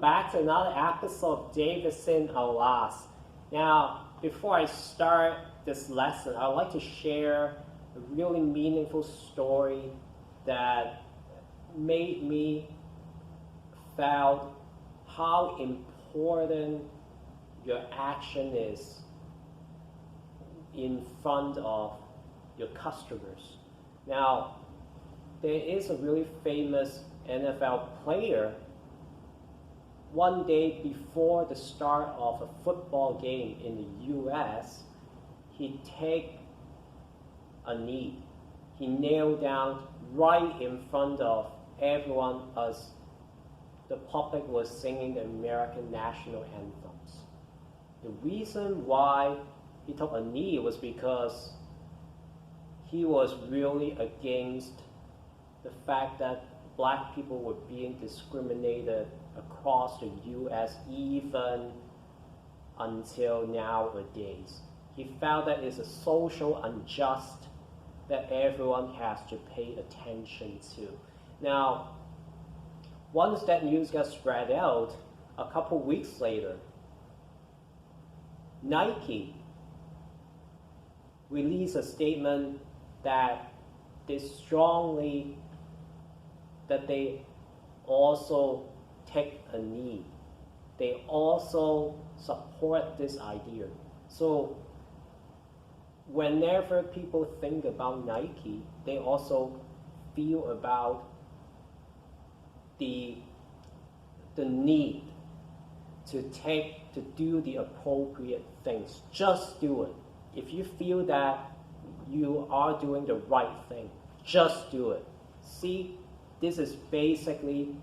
welcome back to another episode of Davidson Alas. Now, before I start this lesson, I'd like to share a really meaningful story that made me felt how important your action is in front of your customers. Now, there is a really famous NFL player. One day before the start of a football game in the US, he take a knee. He knelt down right in front of everyone as the public was singing the American national anthems. The reason why he took a knee was because he was really against the fact that black people were being discriminated across the US even until nowadays. He felt that it's a social unjust that everyone has to pay attention to. Now, once that news got spread out, a couple weeks later, Nike released a statement that they also take a knee. They also support this idea. So whenever people think about Nike, they also feel about the need to do the appropriate things. Just do it. If you feel that you are doing the right thing, just do it. See, this is basically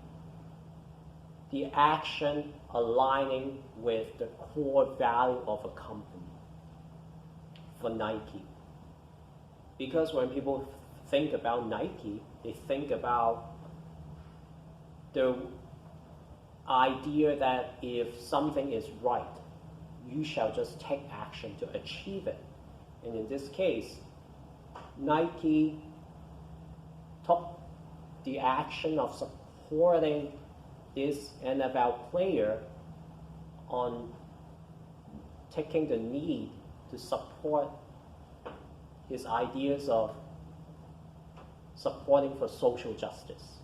the action aligning with the core value of a company for Nike. Because when people think about Nike, they think about the idea that if something is right, you shall just take action to achieve it. And in this case, Nike took the action of supporting this NFL player on taking the need to support his ideas of supporting for social justice.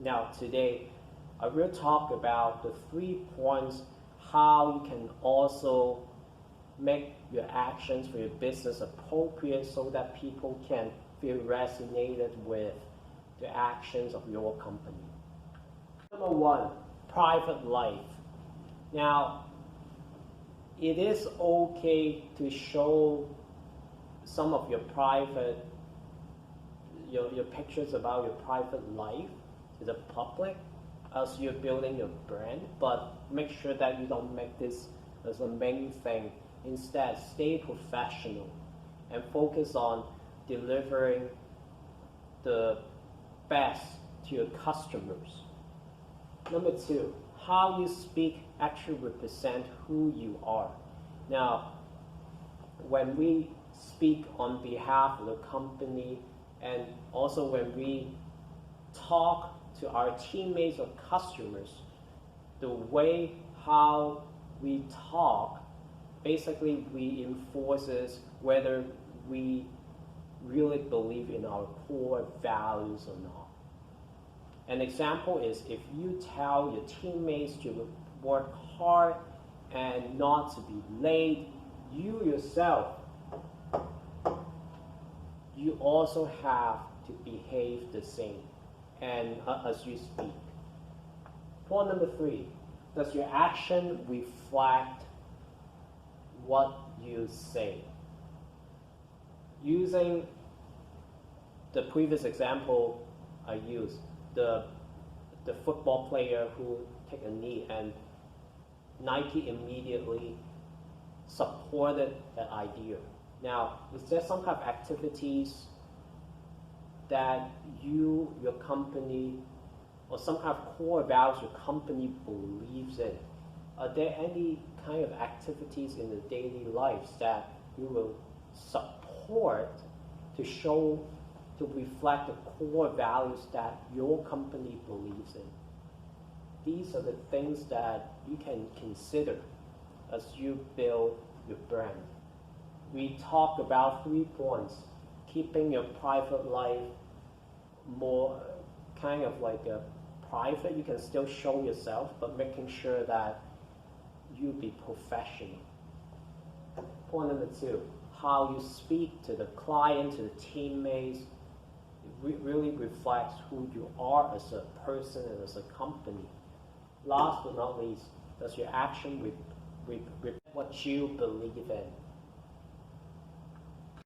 Now today, I will talk about the 3 points how you can also make your actions for your business appropriate so that people can feel resonated with the actions of your company. Number 1, private life. Now, it is okay to show some of your pictures about your private life to the public as you're building your brand, but make sure that you don't make this as the main thing. Instead, stay professional and focus on delivering the best to your customers. Number 2, how you speak actually represent who you are. Now, when we speak on behalf of the company and also when we talk to our teammates or customers, the way how we talk basically reinforces whether we really believe in our core values or not. An example is if you tell your teammates to work hard and not to be late, you yourself, you also have to behave the same and as you speak. Point number 3, does your action reflect what you say? Using the previous example I used, the football player who took a knee, and Nike immediately supported that idea. Now, is there some kind of activities that your company, or some kind of core values your company believes in? Are there any kind of activities in the daily lives that you will support to show, to reflect the core values that your company believes in? these are the things that you can consider as you build your brand. We talk about 3 points: keeping your private life more kind of like a private, you can still show yourself, but making sure that you be professional. Point number 2, how you speak to the client, to the teammates, really reflects who you are as a person and as a company. Last but not least, does your action reflect what you believe in?